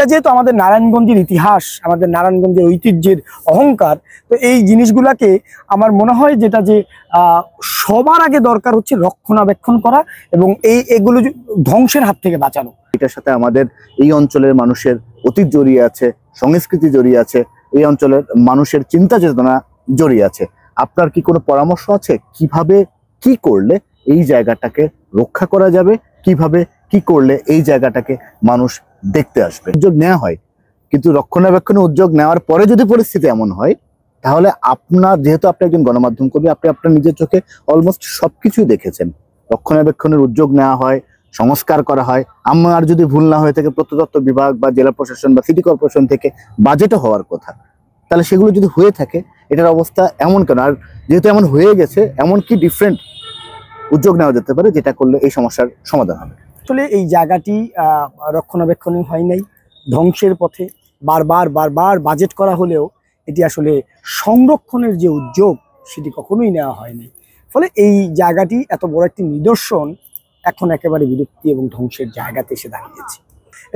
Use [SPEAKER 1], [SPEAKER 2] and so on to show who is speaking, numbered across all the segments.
[SPEAKER 1] এটা যেহেতু আমাদের নারায়ণগঞ্জের ইতিহাস, আমাদের নারায়ণগঞ্জের ঐতিহ্যের অহংকার, তো এই জিনিসগুলাকে আমার মনে হয় যেটা যে সবার আগে দরকার হচ্ছে রক্ষণাবেক্ষণ করা এবং এগুলো ধ্বংসের হাত থেকে বাঁচানো।
[SPEAKER 2] এটার সাথে আমাদের এই অঞ্চলের মানুষের অতীত জড়িয়ে আছে, সংস্কৃতি জড়িয়ে আছে, এই অঞ্চলের মানুষের চিন্তা চেতনা জড়িয়ে আছে। আপনার কি কোনো পরামর্শ আছে কিভাবে কি করলে এই জায়গাটাকে রক্ষা করা যাবে, কিভাবে কি করলে এই জায়গাটাকে মানুষ দেখতে আসবে? উদ্যোগ নেওয়া হয়, কিন্তু রক্ষণাবেক্ষণের উদ্যোগ নেওয়ার পরে যদি পরিস্থিতি এমন হয়, তাহলে আপনার, যেহেতু আপনি একজন গণমাধ্যম কর্মী, আপনি আপনার নিজের চোখে অলমোস্ট সবকিছুই দেখেছেন। রক্ষণাবেক্ষণের উদ্যোগ নেওয়া হয়, সংস্কার করা হয়, আমার যদি ভুল না হয়ে থাকে প্রত্নতত্ত্ব বিভাগ বা জেলা প্রশাসন বা সিটি কর্পোরেশন থেকে বাজেটও হওয়ার কথা, তাহলে সেগুলো যদি হয়ে থাকে এটার অবস্থা এমন কেন? আর যেহেতু এমন হয়ে গেছে, এমন কি ডিফারেন্ট উদ্যোগ নেওয়া যেতে পারে যেটা করলে এই সমস্যার সমাধান হবে?
[SPEAKER 1] আসলে এই জায়গাটি রক্ষণাবেক্ষণ হয় নাই, ধ্বংসের পথে। বারবার বাজেট করা হলেও এটি আসলে সংরক্ষণের যে উদ্যোগ সেটি কখনোই নেওয়া হয়নি। ফলে এই জায়গাটি এত বড় একটি নিদর্শন এখন একেবারে বিলুপ্তি এবং ধ্বংসের জায়গাতে এসে দাঁড়িয়েছে।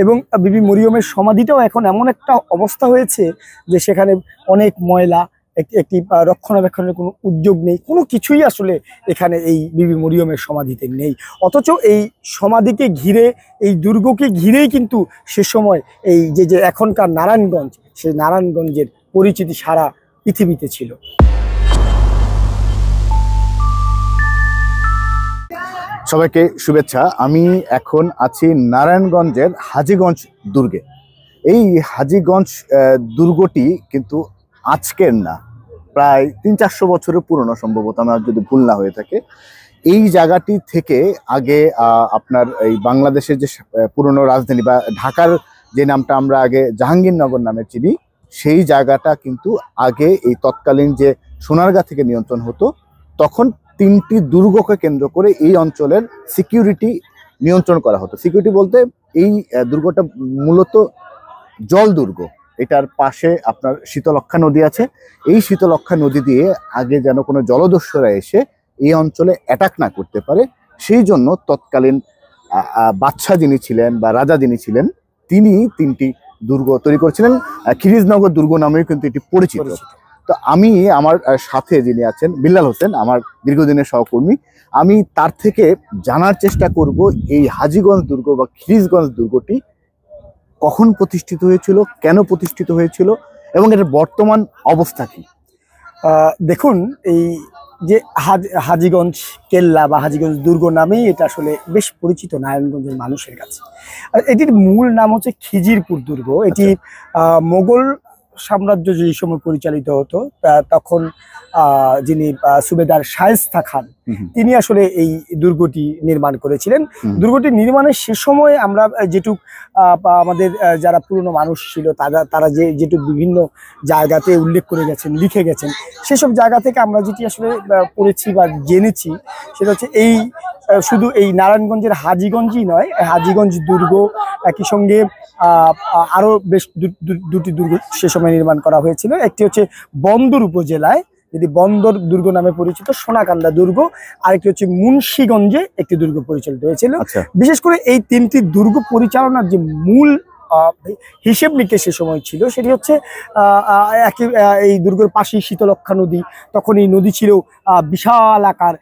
[SPEAKER 1] এবং বিবি মরিয়মের সমাধিটাও এখন এমন একটা অবস্থা হয়েছে যে সেখানে অনেক ময়লা, একটি রক্ষণাবেক্ষণের কোনো উদ্যোগ নেই, কোনো কিছুই আসলে এখানে এই বিবি মরিয়মের সমাধিতে নেই। অথচ এই সমাধিকে ঘিরে, এই দুর্গকে ঘিরেই কিন্তু সে সময় এই যে এখনকার নারায়ণগঞ্জ, সেই নারায়ণগঞ্জের পরিচিতি সারা পৃথিবীতে ছিল।
[SPEAKER 2] সবাইকে শুভেচ্ছা। আমি এখন আছি নারায়ণগঞ্জের হাজীগঞ্জ দুর্গে। এই হাজীগঞ্জ দুর্গটি কিন্তু আজকের না, প্রায় 300-400 বছরের পুরনো, সম্ভবত আমার যদি ভুল না হয়ে থাকে। এই জায়গাটি থেকে আগে আপনার এই বাংলাদেশের যে পুরনো রাজধানী বা ঢাকার যে নামটা আমরা আগে জাহাঙ্গীরনগর নামে চিনি, সেই জায়গাটা কিন্তু আগে এই তৎকালীন যে সোনারগাঁ থেকে নিয়ন্ত্রণ হতো। তখন 3টি দুর্গকে কেন্দ্র করে এই অঞ্চলের সিকিউরিটি নিয়ন্ত্রণ করা হতো। সিকিউরিটি বলতে এই দুর্গটা মূলত জল দুর্গ। এটার পাশে আপনার শীতলক্ষ্যা নদী আছে। এই শীতলক্ষ্যা নদী দিয়ে আগে যেন কোনো জলদস্যুরা এসে এই অঞ্চলে অ্যাটাক না করতে পারে, সেই জন্য তৎকালীন বাদশাহ যিনি ছিলেন বা রাজা যিনি ছিলেন, তিনি 3টি দুর্গ তৈরি করেছিলেন। খিরিজনগর দুর্গ নামেও কিন্তু এটি পরিচিত। তো আমি, আমার সাথে যিনি আছেন বিল্লাল হোসেন, আমার দীর্ঘদিনের সহকর্মী, আমি তার থেকে জানার চেষ্টা করব এই হাজীগঞ্জ দুর্গ বা খিরিজগঞ্জ দুর্গটি কখন প্রতিষ্ঠিত হয়েছিল, কেন প্রতিষ্ঠিত হয়েছিল এবং এর বর্তমান অবস্থা কি।
[SPEAKER 1] দেখুন, এই যে হাজীগঞ্জ কেল্লা বা হাজীগঞ্জ দুর্গ নামেই এটা আসলে বেশ পরিচিত নারায়ণগঞ্জের মানুষের কাছে। আর এটির মূল নাম হচ্ছে খিজিরপুর দুর্গ। এটি মোগল সাম্রাজ্য যে সময় পরিচালিত হতো, তখন যিনি সুবেদার শায়েস্তা খান, তিনি আসলে এই দুর্গটি নির্মাণ করেছিলেন। দুর্গটি নির্মাণের সে সময় আমরা যেটুক আমাদের যারা পুরনো মানুষ ছিল তারা যেটুক বিভিন্ন জায়গাতে উল্লেখ করে গেছেন, লিখে গেছেন, সেসব জায়গা থেকে আমরা যেটি আসলে পড়েছি বা জেনেছি সেটা হচ্ছে এই শুধু এই নারায়ণগঞ্জের হাজীগঞ্জই নয়, হাজীগঞ্জ দুর্গ একই সঙ্গে আরো বেশ দুটি দুর্গ সে সময় নির্মাণ করা হয়েছিল। একটি হচ্ছে বন্দর উপজেলায়, যেটি বন্দর দুর্গ নামে পরিচিত, সোনাকান্দা দুর্গ। আরেকটি হচ্ছে মুন্সিগঞ্জে একটি দুর্গ পরিচালিত হয়েছিল। বিশেষ করে এই 3টি দুর্গ পরিচালনার যে মূল হিসেব নিকেশ সে সময় ছিল, সেটি হচ্ছে এই দুর্গের পাশেই শীতলক্ষ্যা নদী। তখন এই নদী ছিল বিশাল আকার।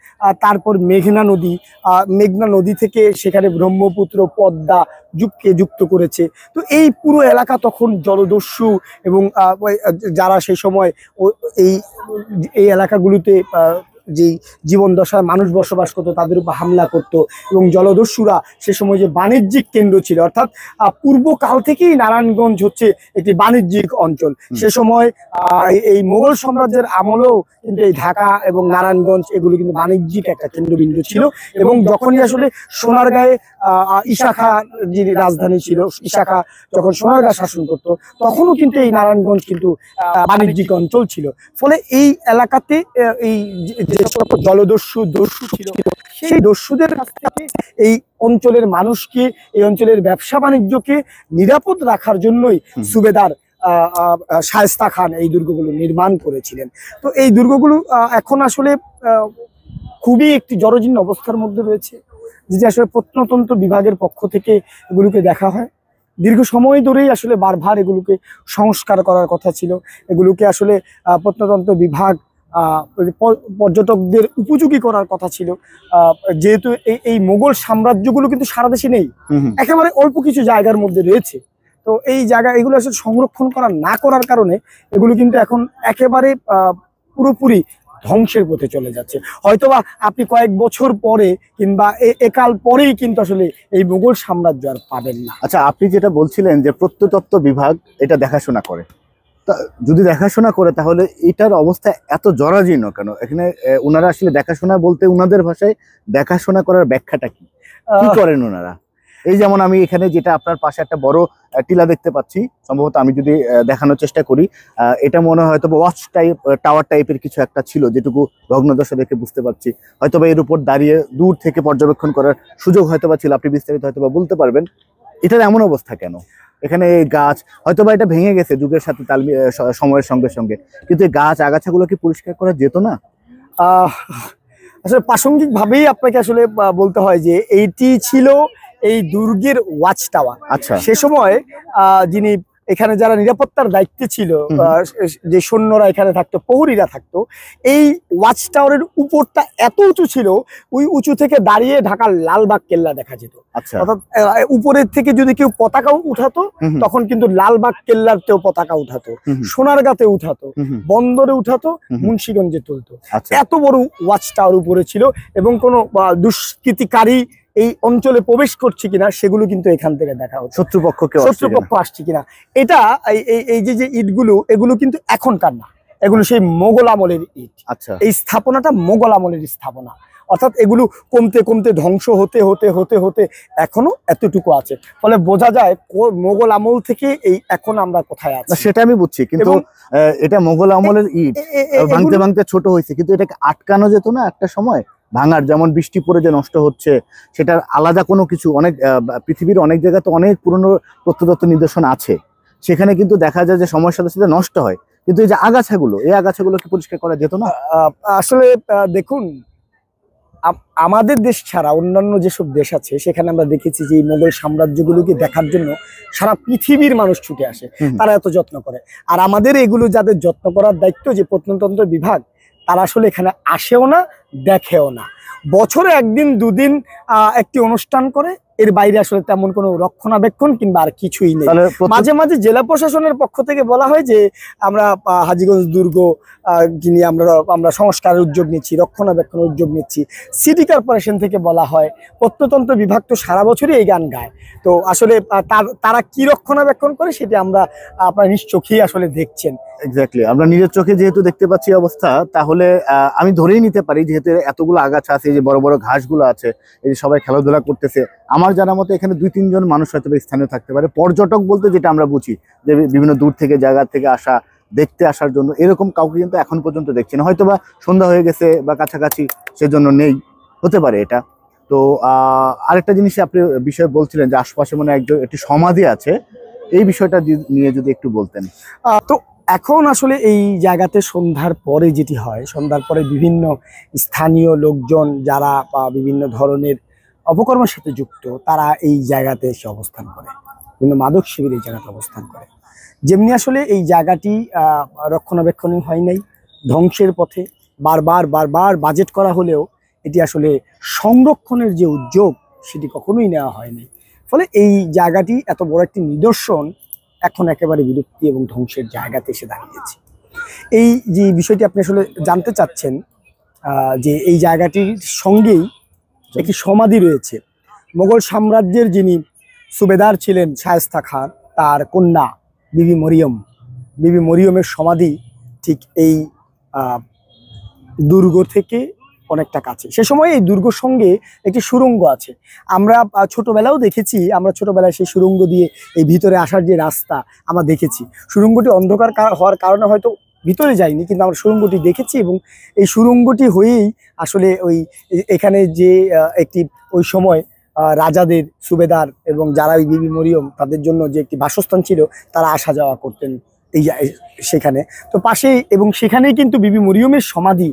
[SPEAKER 1] তারপর মেঘনা নদী থেকে সেখানে ব্রহ্মপুত্র, পদ্মা যুক্ত করেছে। তো এই পুরো এলাকা তখন জলদস্যু এবং যারা সেই সময় এই এলাকাগুলোতে যে জীবন দশায় মানুষ বসবাস করতো তাদের উপর হামলা করতো। এবং জলদস্যুরা সে সময় যে বাণিজ্যিক কেন্দ্র ছিল, অর্থাৎ পূর্বকাল থেকেই নারায়ণগঞ্জ হচ্ছে একটি বাণিজ্যিক অঞ্চল। সে সময় এই মোগল সাম্রাজ্যের আমলেও কিন্তু এই ঢাকা এবং নারায়ণগঞ্জ এগুলো কিন্তু বাণিজ্যিক একটা কেন্দ্রবিন্দু ছিল। এবং যখনই আসলে সোনারগাঁয়ে ঈশা খাঁ যিনি রাজধানী ছিল, ঈশা খাঁ যখন সোনারগাঁ শাসন করতো, তখনও কিন্তু এই নারায়ণগঞ্জ কিন্তু বাণিজ্যিক অঞ্চল ছিল। ফলে এই এলাকাতে এই জলদস্যু ছিল, সেই দস্যুদের কাছ থেকে এই অঞ্চলের মানুষকে, এই অঞ্চলের ব্যবসা বাণিজ্যকে নিরাপদ রাখার জন্যই সুবেদার শায়েস্তা খান এই দুর্গগুলো নির্মাণ করেছিলেন। তো এই দুর্গগুলো এখন আসলে খুবই একটি জরাজীর্ণ অবস্থার মধ্যে রয়েছে, যেটি আসলে প্রত্নতত্ত্ব বিভাগের পক্ষ থেকে এগুলোকে দেখা হয়। দীর্ঘ সময় ধরেই আসলে বারবার এগুলোকে সংস্কার করার কথা ছিল, এগুলোকে আসলে প্রত্নতত্ত্ব বিভাগ পর্যটকদের উপযোগী করার কথা ছিল। যেহেতু এই মোগল সাম্রাজ্যগুলো কিন্তু সারা দেশে নেই, একেবারে অল্প কিছু জায়গার মধ্যে রয়েছে। তো এই জায়গা এগুলো আসলে সংরক্ষণ করা না করার কারণে এগুলো কিন্তু এখন একেবারে পুরোপুরি ধ্বংসের পথে চলে যাচ্ছে। হয়তোবা আপনি কয়েক বছর পরে কিংবা একাল পরেই কিন্তু আসলে এই মুঘল সাম্রাজ্য আর পাবেন না।
[SPEAKER 2] আচ্ছা, আপনি যেটা বলছিলেন যে প্রত্নতত্ত্ব বিভাগ এটা দেখাশোনা করে, তা যদি দেখাশোনা করে তাহলে এটার অবস্থা এত জরাজীর্ণ কেন? এখানে ওনারা আসলে দেখাশোনা বলতে ওনাদের ভাষায় দেখাশোনা করার ব্যাখ্যাটা কি করেন ওনারা? এই যেমন আমি এখানে যেটা আপনার পাশে একটা বড় টিলা দেখতে পাচ্ছি, সম্ভবত আমি যদি দেখানোর চেষ্টা করি, এটা মনে হয় হয়তো ওয়াচ টাইপ টাওয়ার টাইপের কিছু একটা ছিল, যেটুকু ভগ্নদশা দেখে বুঝতে পারছি। হয়তোবা এর উপর দাঁড়িয়ে দূর থেকে পর্যবেক্ষণ করার সুযোগ হয়তোবা ছিল, আপনি বিস্তারিত হয়তোবা বলতে পারবেন এটার এমন অবস্থা কেন? এখানে এই গাছ হয়তোবা এটা ভেঙে গেছে যুগের সাথে তাল সময়ের সঙ্গে সঙ্গে, কিন্তু এই গাছ আগাছাগুলো কি পরিষ্কার করা যেত না?
[SPEAKER 1] আসলে প্রাসঙ্গিক ভাবেই আপনাকে আসলে বলতে হয় যে এইটি ছিল এই দুর্গের ওয়াচ টাওয়ার।
[SPEAKER 2] আচ্ছা,
[SPEAKER 1] সে সময় যিনি এখানে যারা নিরাপত্তার দায়িত্বে ছিল, যে সৈন্যরা এখানে থাকতো, প্রহরীরা থাকতো, এই ওয়াচ টাওয়ারের উপরটা এত উঁচু ছিল, ওই উঁচু থেকে দাঁড়িয়ে ঢাকার লালবাগ কেল্লা দেখা যেত।
[SPEAKER 2] আচ্ছা,
[SPEAKER 1] অর্থাৎ উপরের থেকে যদি কেউ পতাকা উঠাতো তখন কিন্তু লালবাগ কেল্লারতেও পতাকা উঠাতো, সোনারগাঁতে উঠাতো, বন্দরে উঠাতো, মুন্সিগঞ্জে তুলতো। এত বড় ওয়াচ টাওয়ার উপরে ছিল, এবং কোনো দুষ্কৃতিকারী এই অঞ্চলে প্রবেশ করছে কিনা সেগুলো কিন্তু এখান থেকে দেখা হচ্ছে, শত্রুপক্ষ আসছে কিনা। এটা এই যে ইটগুলো, এগুলো কিন্তু এখনকার না, এগুলো সেই মোগল আমলের ইট।
[SPEAKER 2] আচ্ছা,
[SPEAKER 1] এই স্থাপনাটা মোগল আমলের স্থাপনা, অর্থাৎ এগুলো কমতে কমতে ধ্বংস হতে হতে হতে হতে এখনো এতটুকু আছে। ফলে বোঝা যায় মোগল আমল থেকে এই এখন আমরা কোথায় আছি।
[SPEAKER 2] সেটা আমি বুঝছি, কিন্তু এটা মোগল আমলের ইট, ভাঙতে ভাঙতে ছোট হয়েছে, কিন্তু এটাকে আটকানো যেত না একটা সময় ভাঙার? যেমন বৃষ্টি পড়ে যে নষ্ট হচ্ছে, সেটার আলাদা কোনো কিছু, অনেক পৃথিবীর অনেক জায়গায় তো অনেক পুরনো প্রত্নতত্ত্ব নিদর্শন আছে, সেখানে কিন্তু দেখা যায় যে সময়ের সাথে সাথে নষ্ট হয়, কিন্তু এই যে আগাছাগুলো, এই আগাছাগুলো কি পরিষ্কার করা যেত না?
[SPEAKER 1] আসলে দেখুন, আমাদের দেশ ছাড়া অন্যান্য যেসব দেশ আছে সেখানে আমরা দেখেছি যে এই মোগল সাম্রাজ্যগুলোকে দেখার জন্য সারা পৃথিবীর মানুষ ছুটে আসে, তারা এত যত্ন করে। আর আমাদের এগুলো যাদের যত্ন করার দায়িত্ব, যে প্রত্নতত্ত্ব বিভাগ, তারা আসলে এখানে আসেও না, দেখেও না। বছরে একদিন দুদিন একটি অনুষ্ঠান করে, এর বাইরে আসলে তেমন কোনো রক্ষণাবেক্ষণ কিংবা আর কিছুই নেই। মাঝে মাঝে জেলা প্রশাসনের পক্ষ থেকে বলা হয় যে আমরা হাজীগঞ্জ দুর্গ নিয়ে আমরা সংস্কারের উদ্যোগ নিচ্ছি, রক্ষণাবেক্ষণের উদ্যোগ নিচ্ছি। সিটি কর্পোরেশন থেকে বলা হয়, প্রত্নতত্ত্ব বিভাগ তো সারা বছরই এই গান গায়। তো আসলে তারা কি রক্ষণাবেক্ষণ করে সেটা আমরা আপনার নিজ চোখেই আসলে দেখছেন।
[SPEAKER 2] এক্স্যাক্টলি, আমরা নিজের চোখে যেহেতু দেখতে পাচ্ছি অবস্থা, তাহলে আমি ধরেই নিতে পারি যেহেতু এতগুলো আগাছা আছে, এই যে বড় বড় ঘাসগুলো আছে, এই যে সবাই খেলাধুলা করতেছে, আমার জানা মতে এখানে 2-3 জন মানুষ হয়তো স্থানীয় থাকতে পারে। পর্যটক বলতে যেটা আমরা বুঝি যে বিভিন্ন দূর থেকে জায়গা থেকে আসা, দেখতে আসার জন্য, এরকম কাউকে কিন্তু এখন পর্যন্ত দেখছি না। হয়তো বা সন্ধ্যা হয়ে গেছে বা কাছাকাছি, সেজন্য নেই, হতে পারে এটা। তো আরেকটা জিনিস আপনি বিষয় বলছিলেন যে আশপাশে মানে একটি সমাধি আছে, এই বিষয়টা নিয়ে যদি একটু বলতেন।
[SPEAKER 1] তো এখন আসলে এই জায়গাতে সন্ধ্যার পরে যেটি হয়, সন্ধ্যার পরে বিভিন্ন স্থানীয় লোকজন যারা বিভিন্ন ধরনের অপকর্মের সাথে যুক্ত, তারা এই জায়গাতে এসে অবস্থান করে, বিভিন্ন মাদক শিবির এই জায়গাতে অবস্থান করে। যেমনি আসলে এই জায়গাটি রক্ষণাবেক্ষণ হয় নাই, ধ্বংসের পথে, বারবার বাজেট করা হলেও এটি আসলে সংরক্ষণের যে উদ্যোগ সেটি কখনোই নেওয়া হয়নি। ফলে এই জায়গাটি এত বড় একটি নিদর্শন এখন একেবারে বিলুপ্তি এবং ধ্বংসের জায়গাতে এসে দাঁড়িয়েছে। এই যে বিষয়টি আপনি আসলে জানতে চাচ্ছেন, যে এই জায়গাটির সঙ্গেই একটি সমাধি রয়েছে। মোগল সাম্রাজ্যের যিনি সুবেদার ছিলেন শায়েস্তা খান, তার কন্যা বিবি মরিয়মের সমাধি ঠিক এই দুর্গ থেকে অনেকটা কাছে। সে সময় এই দুর্গর সঙ্গে একটি সুড়ঙ্গ আছে, আমরা ছোটবেলাও দেখেছি। আমরা ছোটবেলায় সেই সুড়ঙ্গ দিয়ে এই ভিতরে আসার যে রাস্তা আমরা দেখেছি। সুড়ঙ্গটি অন্ধকার হওয়ার কারণে হয়তো ভিতরে যাইনি, কিন্তু আমরা সুড়ঙ্গটি দেখেছি, এবং এই সুড়ঙ্গটি হয়েই আসলে এখানে যে একটি ওই সময় রাজাদের, সুবেদার এবং যারা বিবি মরিয়ম, তাদের জন্য যে একটি বাসস্থান ছিল, তারা আসা যাওয়া করতেন সেখানে। তো পাশেই, এবং সেখানেই কিন্তু বিবি মরিয়মের সমাধি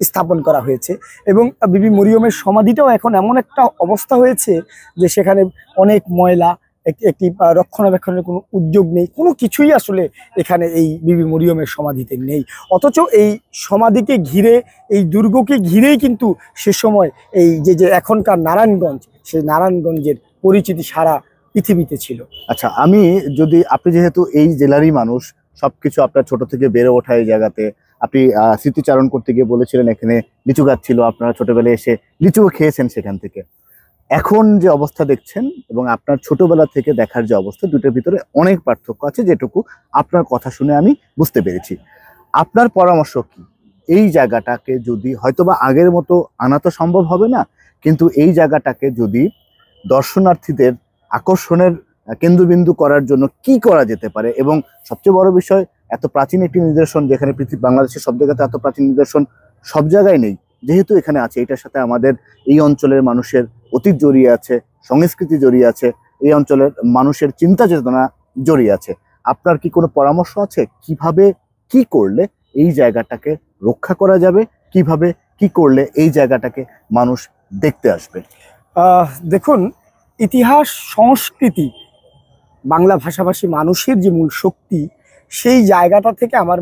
[SPEAKER 1] স্থাপন করা হয়েছে। এবং বিবি মরিয়মের সমাধিটাও এখন এমন একটা অবস্থা হয়েছে যে সেখানে অনেক ময়লা, একটি রক্ষণাবেক্ষণের কোনো উদ্যোগ নেই, কোনো কিছুই আসলে এখানে এই বিবি মরিয়মের সমাধিতে নেই। অথচ এই সমাধিকে ঘিরে, এই দুর্গকে ঘিরেই কিন্তু সে সময় এই যে এখনকার নারায়ণগঞ্জ, সেই নারায়ণগঞ্জের পরিচিতি সারা পৃথিবীতে ছিল।
[SPEAKER 2] আচ্ছা, আমি যদি, আপনি যেহেতু এই জেলারই মানুষ, সবকিছু আপনার ছোট থেকে বেড়ে ওঠা এই জায়গাতে, আপনি স্মৃতিচারণ করতে গিয়ে বলেছিলেন এখানে লিচু গাছ ছিল, আপনারা ছোটবেলায় এসে লিচুও খেয়েছেন সেখান থেকে। এখন যে অবস্থা দেখছেন এবং আপনার ছোটবেলা থেকে দেখার যে অবস্থা, দুটোর ভিতরে অনেক পার্থক্য আছে, যেটুকু আপনার কথা শুনে আমি বুঝতে পেরেছি। আপনার পরামর্শ কি? এই জায়গাটাকে যদি, হয়তোবা আগের মতো আনা তো সম্ভব হবে না, কিন্তু এই জায়গাটাকে যদি দর্শনার্থীদের আকর্ষণের কেন্দ্রবিন্দু করার জন্য কি করা যেতে পারে? এবং সবচেয়ে বড় বিষয়, এত প্রাচীন একটি নিদর্শন, যেখানে বাংলাদেশের সব জায়গাতে এত প্রাচীন নিদর্শন সব জায়গায় নেই, যেহেতু এখানে আছে, এটার সাথে আমাদের এই অঞ্চলের মানুষের অতীত জড়িয়ে আছে, সংস্কৃতি জড়িয়ে আছে, এই অঞ্চলের মানুষের চিন্তা চেতনা জড়িয়ে আছে। আপনার কি কোনো পরামর্শ আছে কিভাবে, কি করলে এই জায়গাটাকে রক্ষা করা যাবে, কিভাবে কি করলে এই জায়গাটাকে মানুষ দেখতে আসবে?
[SPEAKER 1] দেখুন, ইতিহাস, সংস্কৃতি, বাংলা ভাষাভাষী মানুষের যে মূল শক্তি, সেই জায়গাটা থেকে আমার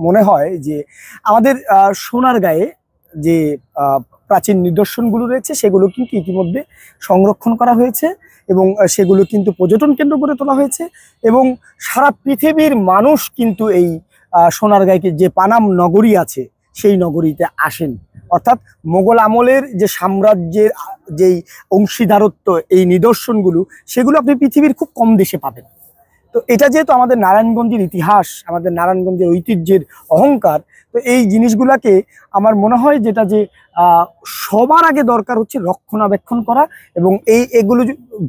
[SPEAKER 1] মনে হয় যে আমাদের সোনারগাঁয়ে যে প্রাচীন নিদর্শনগুলো রয়েছে, সেগুলো কিন্তু ইতিমধ্যে সংরক্ষণ করা হয়েছে এবং সেগুলো কিন্তু পর্যটন কেন্দ্র করে তোলা হয়েছে এবং সারা পৃথিবীর মানুষ কিন্তু এই সোনারগাঁকে, যে পানাম নগরী আছে, সেই নগরীতে আসেন। অর্থাৎ মোগল আমলের যে সাম্রাজ্যের যেই অংশীদারত্ব, এই নিদর্শনগুলো, সেগুলো আপনি পৃথিবীর খুব কম দেশে পাবেন। তো এটা যেহেতু আমাদের নারায়ণগঞ্জের ইতিহাস, আমাদের নারায়ণগঞ্জের ঐতিহ্যের অহংকার, তো এই জিনিসগুলাকে আমার মনে হয় যেটা যে সবার আগে দরকার হচ্ছে রক্ষণাবেক্ষণ করা এবং এগুলো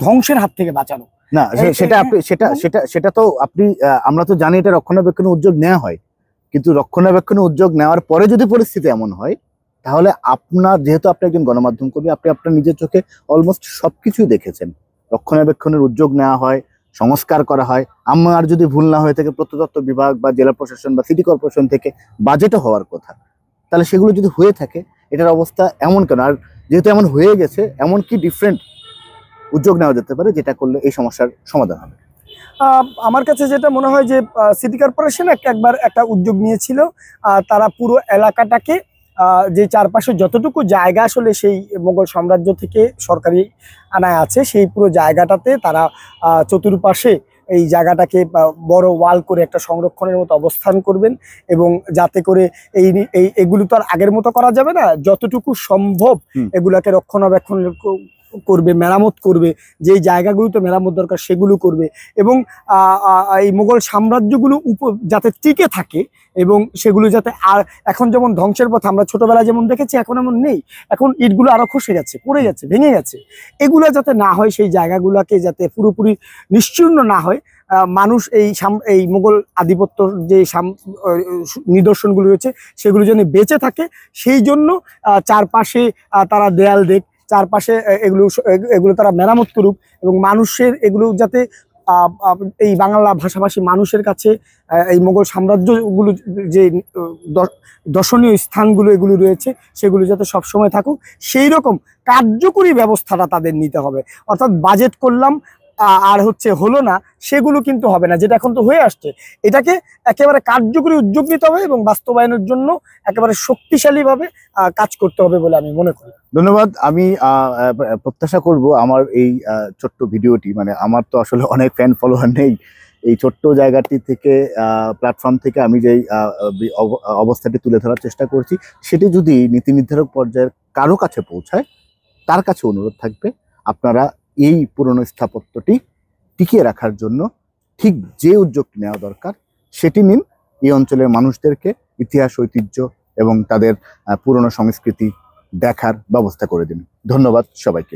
[SPEAKER 1] ধ্বংসের হাত থেকে বাঁচানো।
[SPEAKER 2] না, সেটা তো আপনি, আমরা তো জানি এটা রক্ষণাবেক্ষণের উদ্যোগ নেওয়া হয়, কিন্তু রক্ষণাবেক্ষণের উদ্যোগ নেওয়ার পরে যদি পরিস্থিতি এমন হয়, তাহলে আপনার, যেহেতু আপনি একজন গণমাধ্যম কর্মী, আপনি আপনার নিজের চোখে অলমোস্ট সবকিছুই দেখেছেন। রক্ষণাবেক্ষণের উদ্যোগ নেওয়া হয়, সংস্কার করা হয়, আমার যদি ভুল না হয়ে থাকে প্রত্নতত্ত্ব বিভাগ বা জেলা প্রশাসন বা সিটি কর্পোরেশন থেকে বাজেটও হওয়ার কথা, তাহলে সেগুলো যদি হয়ে থাকে, এটার অবস্থা এমন কেন? আর যেহেতু এমন হয়ে গেছে, এমন কি ডিফারেন্ট উদ্যোগ নেওয়া যেতে পারে যেটা করলে এই সমস্যার সমাধান হবে?
[SPEAKER 1] আমার কাছে যেটা মনে হয় যে সিটি কর্পোরেশন একবার একটা উদ্যোগ নিয়েছিল। তারা পুরো এলাকাটাকে, যে চারপাশে যতটুকু জায়গা আসলে সেই মোগল সাম্রাজ্য থেকে সরকারি আনায় আছে, সেই পুরো জায়গাটাতে তারা চতুর্পাশে এই জায়গাটাকে বড় ওয়াল করে একটা সংরক্ষণের মতো অবস্থান করবেন এবং যাতে করে এগুলো তো আর আগের মতো করা যাবে না, যতটুকু সম্ভব এগুলাকে রক্ষণাবেক্ষণ করবে, মেরামত করবে, যেই জায়গাগুলোতে মেরামত দরকার সেগুলো করবে এবং এই মোগল সাম্রাজ্যগুলো যাতে টিকে থাকে এবং সেগুলো যাতে, আর এখন যেমন ধ্বংসের পথে, আমরা ছোটবেলায় যেমন দেখেছি, এখন এমন নেই, এখন ইটগুলো আরো খসে গেছে, পড়ে যাচ্ছে, ভেঙে গেছে, এগুলো যাতে না হয়, সেই জায়গাগুলোকে যাতে পুরোপুরি নিশ্চিহ্ন না হয়, মানুষ এই মোগল আধিপত্যর যে নিদর্শনগুলো রয়েছে সেগুলো যেন বেঁচে থাকে, সেই জন্য চারপাশে তারা দেয়াল দেখ, চারপাশে এগুলো তারা মেরামত করুক এবং মানুষের এগুলো যাতে এই বাংলা ভাষাভাষী মানুষের কাছে এই মোগল সাম্রাজ্যগুলো যে দর্শনীয় স্থানগুলো এগুলো রয়েছে, সেগুলো যাতে সবসময় থাকুক, সেই রকম কার্যকরী ব্যবস্থাটা তাদের নিতে হবে। অর্থাৎ বাজেট করলাম আর হলো না, সেগুলো কিন্তু হবে না, যেটা এখন তো হয়ে আসছে। এটাকে একেবারে কার্যকরী উদ্যোগ নিতে হবে এবং বাস্তবায়নের জন্য একেবারে শক্তিশালীভাবে কাজ করতে হবে বলে আমি মনে করি।
[SPEAKER 2] ধন্যবাদ। আমি প্রত্যাশা করব আমার এই ছোট্ট ভিডিওটি, মানে আমার তো আসলে অনেক ফ্যান ফলোয়ার নেই, এই ছোট্ট জায়গাটি থেকে, প্ল্যাটফর্ম থেকে আমি যেই অবস্থাটি তুলে ধরার চেষ্টা করছি, সেটি যদি নীতি নির্ধারক পর্যায়ের কারো কাছে পৌঁছায়, তার কাছে অনুরোধ থাকবে আপনারা এই পুরনো স্থাপত্যটি টিকিয়ে রাখার জন্য ঠিক যে উদ্যোগটি নেওয়া দরকার সেটি নিন। এই অঞ্চলের মানুষদেরকে ইতিহাস, ঐতিহ্য এবং তাদের পুরনো সংস্কৃতি দেখার ব্যবস্থা করে দিন। ধন্যবাদ সবাইকে।